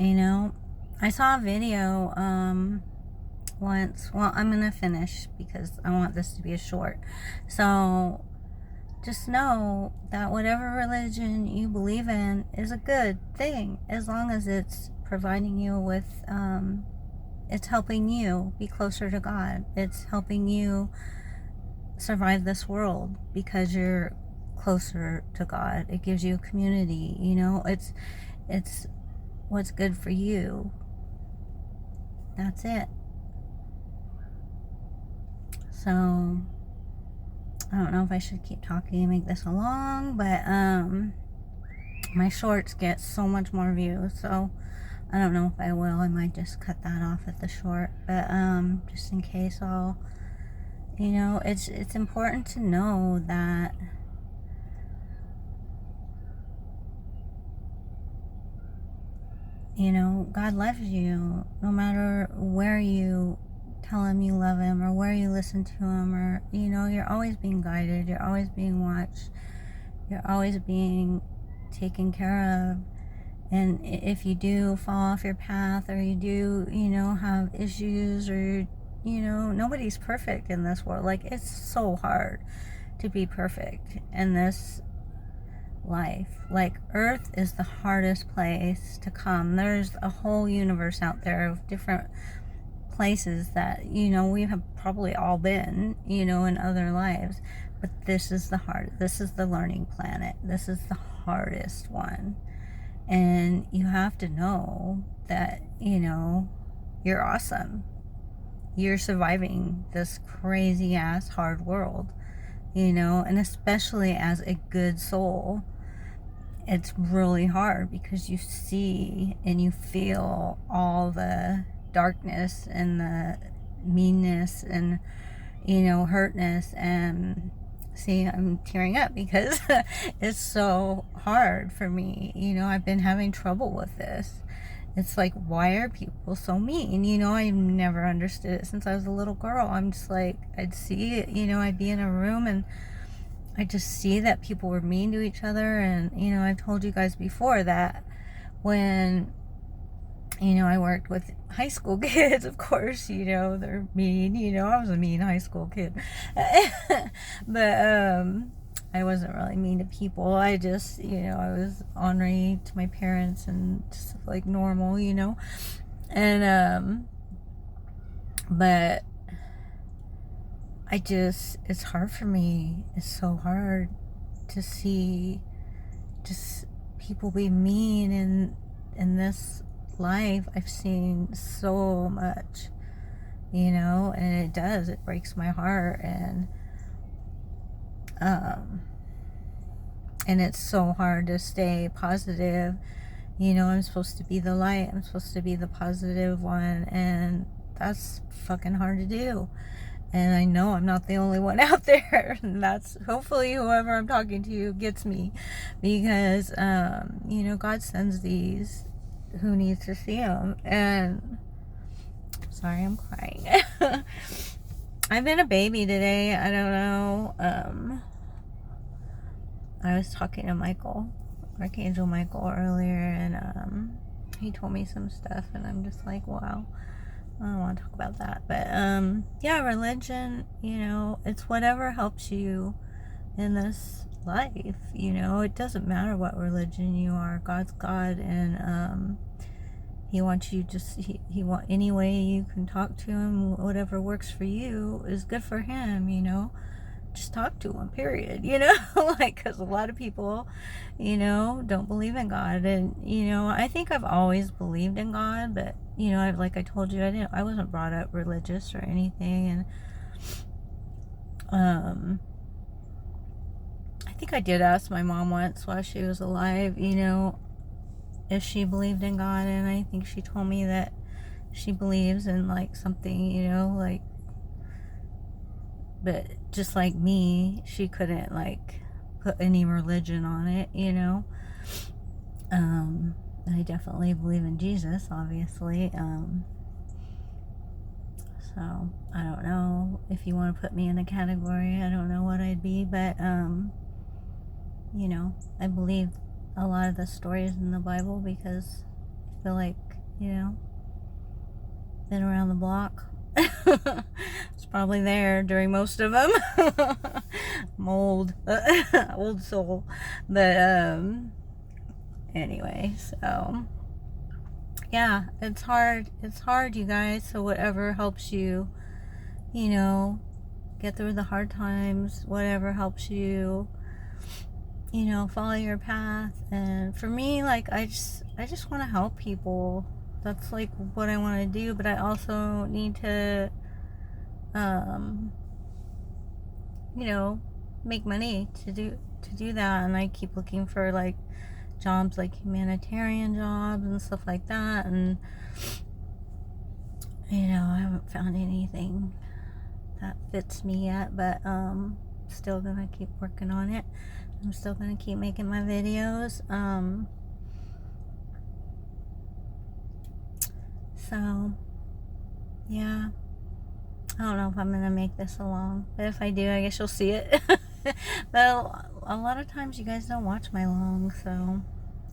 You know, I saw a video once. Well, I'm gonna finish because I want this to be a short. So just know that whatever religion you believe in is a good thing as long as it's providing you with it's helping you be closer to God. It's helping you survive this world because you're closer to God. It gives you a community, it's what's good for you. That's it. So I don't know if I should keep talking and make this long, but my shorts get so much more views, so I don't know if I will. I might just cut that off at the short, but just in case, it's important to know that God loves you no matter where you tell him you love him or where you listen to him, or you're always being guided, you're always being watched, you're always being taken care of. And if you do fall off your path, or you do have issues, or nobody's perfect in this world. Like, it's so hard to be perfect in this life. Like, Earth is the hardest place to come. There's a whole universe out there of different places that we have probably all been in other lives, but this is the learning planet. This is the hardest one, and you have to know that you're awesome. You're surviving this crazy ass hard world, and especially as a good soul, it's really hard because you see and you feel all the darkness and the meanness and hurtness. And see, I'm tearing up because it's so hard for me. I've been having trouble with this. It's like, why are people so mean? I've never understood it since I was a little girl. I'm just like, I'd see it, I'd be in a room and I just see that people were mean to each other. And I've told you guys before that when I worked with high school kids, of course, they're mean. I was a mean high school kid. But I wasn't really mean to people. I just, I was ornery to my parents and just like normal, And but it's hard for me. It's so hard to see just people be mean in this life. I've seen so much, and it breaks my heart. And it's so hard to stay positive. I'm supposed to be the light, I'm supposed to be the positive one, and that's fucking hard to do. And I know I'm not the only one out there. And that's hopefully whoever I'm talking to gets me, because God sends these who needs to see him. And sorry, I'm crying. I've been a baby today. I don't know. I was talking to Michael, Archangel Michael, earlier, and he told me some stuff, and I'm just like, wow. I don't want to talk about that. But yeah, religion, it's whatever helps you in this life. It doesn't matter what religion you are. God's God, and he wants you he want any way you can talk to him. Whatever works for you is good for him. Just talk to him, period. Like, because a lot of people don't believe in God. And I think I've always believed in God, but like I told you, I wasn't brought up religious or anything. And I think I did ask my mom once while she was alive, if she believed in God, and I think she told me that she believes in like something, like, but just like me, she couldn't like put any religion on it. I definitely believe in Jesus, obviously. So I don't know if you want to put me in a category. I don't know what I'd be, but I believe a lot of the stories in the Bible because I feel like you know, been around the block. It's probably there during most of them. I'm old. Old soul. But anyway, so yeah, it's hard, you guys. So whatever helps you, you know, get through the hard times, whatever helps you, you know, follow your path. And for me, like, I just want to help people. That's like what I want to do. But I also need to you know, make money to do that. And I keep looking for like jobs, like humanitarian jobs and stuff like that. And you know, I haven't found anything that fits me yet, but still gonna keep working on it. I'm still gonna keep making my videos. So yeah, I don't know if I'm gonna make this long, but if I do, I guess you'll see it. But a lot of times you guys don't watch my longs, so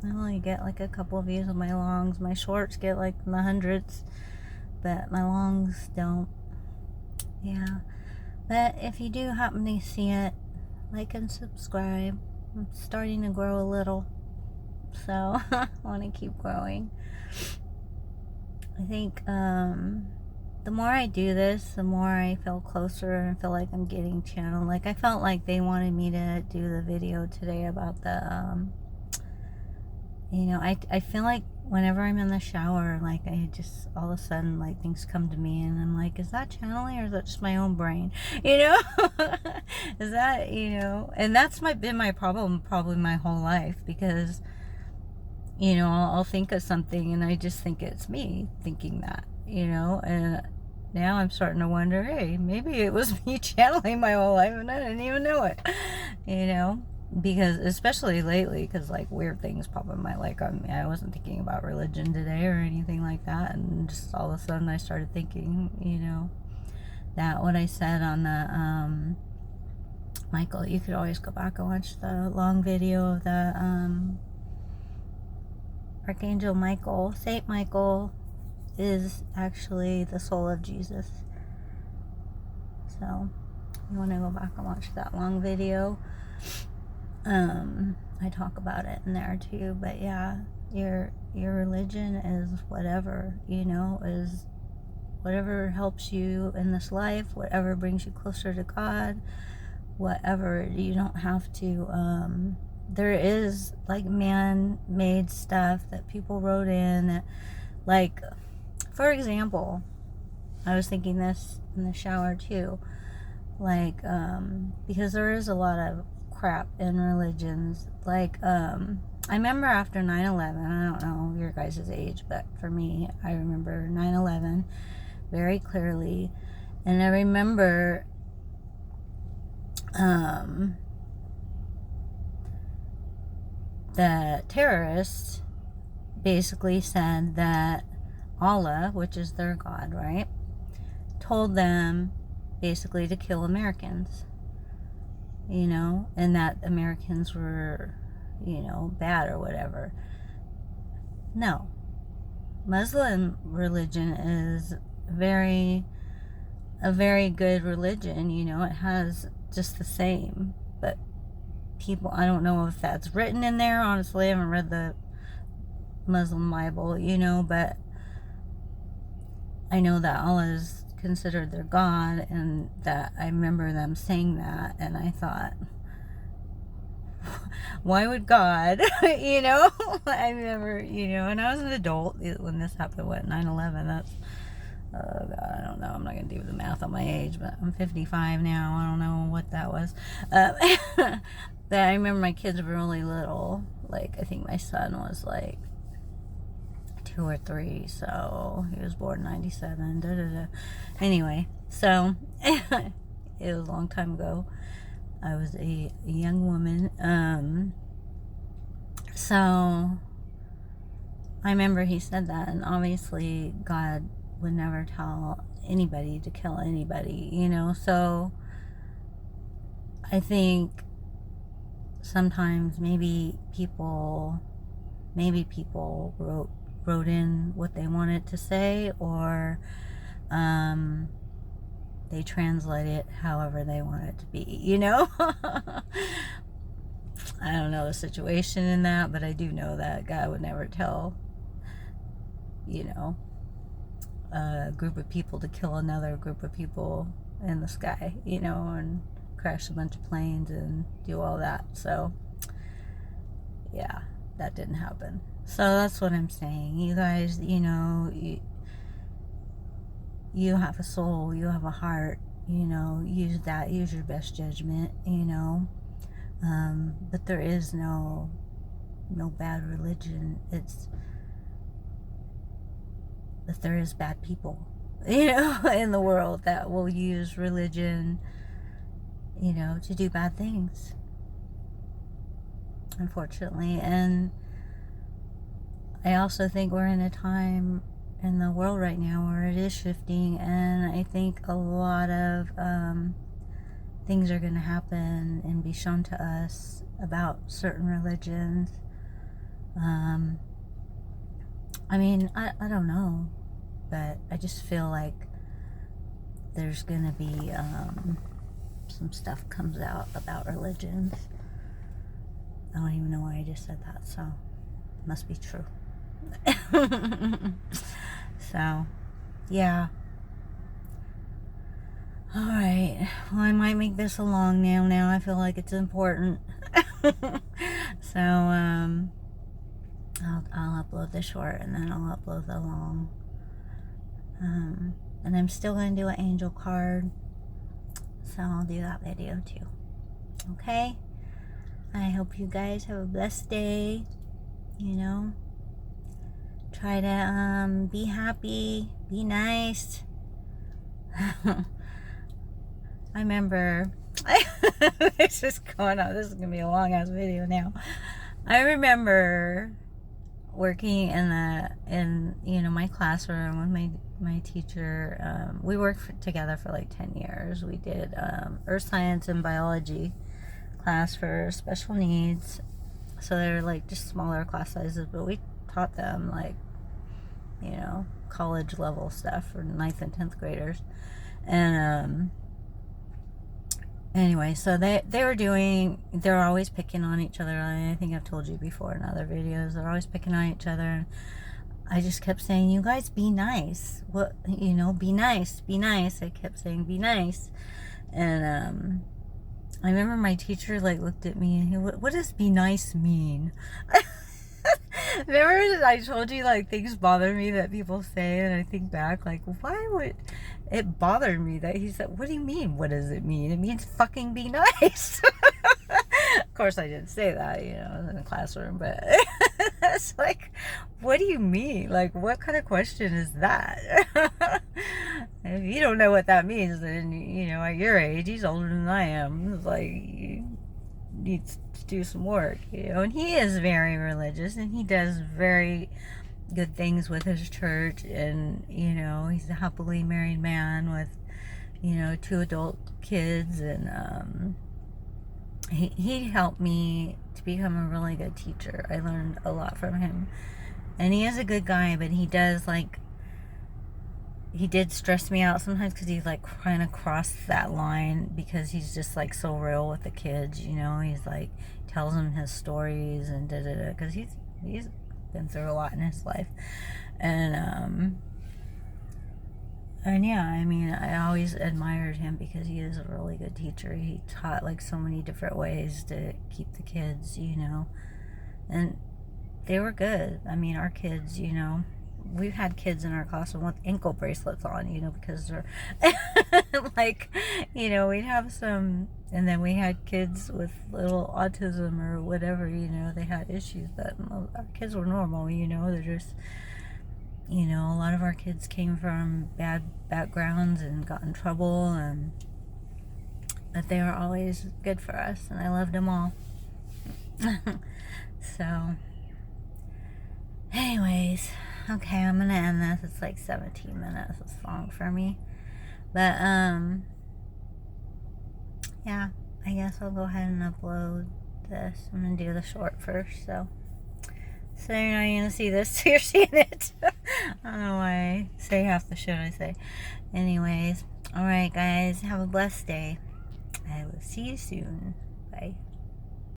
I only get like a couple of views of my longs. My shorts get like in the hundreds, but my longs don't. Yeah, but if you do happen to see it, like and subscribe. I'm starting to grow a little, so I want to keep growing. I think the more I do this, the more I feel closer and feel like I'm getting channeled. Like I felt like they wanted me to do the video today about the you know, I feel like whenever I'm in the shower, like I just all of a sudden like things come to me and I'm like, is that channeling or is that just my own brain? You know? Is that, you know, and that's been my problem probably my whole life, because you know, I'll think of something and I just think it's me thinking that, you know, and now I'm starting to wonder, hey, maybe it was me channeling my whole life and I didn't even know it, you know, because especially lately, because like weird things pop in my, like I wasn't thinking about religion today or anything like that, and just all of a sudden I started thinking, you know, that what I said on the Michael, you could always go back and watch the long video of the Archangel Michael. Saint Michael is actually the soul of Jesus. So you want to go back and watch that long video. I talk about it in there too. But yeah, your religion is whatever, you know, is whatever helps you in this life, whatever brings you closer to God, whatever. You don't have to there is like man-made stuff that people wrote in that, like, for example, I was thinking this in the shower too, like because there is a lot of crap in religions, like I remember after 9/11, I don't know your guys' age, but for me, I remember 9/11 very clearly. And I remember the terrorists basically said that Allah, which is their God, right, told them basically to kill Americans, you know, and that Americans were, you know, bad or whatever. No. Muslim religion is a very good religion, you know, it has just the same, but people, I don't know if that's written in there, honestly, I haven't read the Muslim Bible, you know, but I know that Allah is considered their God, and that I remember them saying that, and I thought, why would God, you know, I remember, you know, and I was an adult when this happened, what, 9/11, that's, oh God, I don't know, I'm not going to do the math on my age, but I'm 55 now, I don't know what that was, but I remember my kids were really little, like, I think my son was like 2 or 3, so he was born in 97, anyway, so, it was a long time ago, I was a young woman, so, I remember he said that, and obviously, God would never tell anybody to kill anybody, you know, so, I think sometimes maybe people wrote in what they wanted to say, or they translate it however they want it to be, you know? I don't know the situation in that, but I do know that God would never tell, you know, a group of people to kill another group of people in the sky, you know, and crash a bunch of planes and do all that. So, yeah, that didn't happen. So that's what I'm saying. You guys, you know, you have a soul, you have a heart, you know, use that, use your best judgment, you know. But there is no bad religion. It's that there is bad people, you know, in the world that will use religion, you know, to do bad things, unfortunately. And I also think we're in a time in the world right now where it is shifting, and I think a lot of things are going to happen and be shown to us about certain religions. I mean, I don't know, but I just feel like there's going to be some stuff comes out about religions. I don't even know why I just said that, so it must be true. So, yeah. Alright, well, I might make this a long nail now. I feel like it's important. So, I'll upload the short, and then I'll upload the long. And I'm still going to do an angel card, so I'll do that video too. Okay? I hope you guys have a blessed day. You know, try to be happy, be nice. I remember this is going on, this is gonna be a long ass video now. I remember working in you know, my classroom with my teacher. We worked together for like 10 years. We did earth science and biology class for special needs. So they're like just smaller class sizes, but we taught them like, you know, college level stuff for 9th and 10th graders. And anyway, so they're always picking on each other. I think I've told you before in other videos, they're always picking on each other. And I just kept saying, you guys be nice. What, you know, be nice, be nice. I kept saying, be nice. And I remember my teacher like looked at me and he, what does be nice mean? Remember I told you like things bother me that people say, and I think back like, why would it bother me that he said, what do you mean, what does it mean? It means fucking be nice. Of course I didn't say that, you know, in the classroom, but it's like, what do you mean? Like, what kind of question is that? If you don't know what that means, then, you know, at your age, he's older than I am. It's like, you need to do some work, you know. And he is very religious, and he does very good things with his church. And, you know, he's a happily married man with, you know, 2 adult kids. And he helped me to become a really good teacher. I learned a lot from him. And he is a good guy, but he does like, he did stress me out sometimes because he's like trying to cross that line, because he's just like so real with the kids, you know. He's like tells them his stories and because he's been through a lot in his life. And yeah, I mean, I always admired him because he is a really good teacher. He taught like so many different ways to keep the kids, you know, and they were good. I mean, our kids, you know, we've had kids in our classroom with ankle bracelets on, you know, because they're like, you know, we'd have some, and then we had kids with little autism or whatever, you know, they had issues, but our kids were normal, you know. They're just, you know, a lot of our kids came from bad backgrounds and got in trouble, and but they were always good for us, and I loved them all. So anyways, okay, I'm gonna end this. It's like 17 minutes. It's long for me. But yeah, I guess I'll go ahead and upload this. I'm gonna do the short first. So So you're not going to see this, so you're seeing it. I don't know why I say half the shit I say. Anyways, alright guys, have a blessed day. I will see you soon. Bye.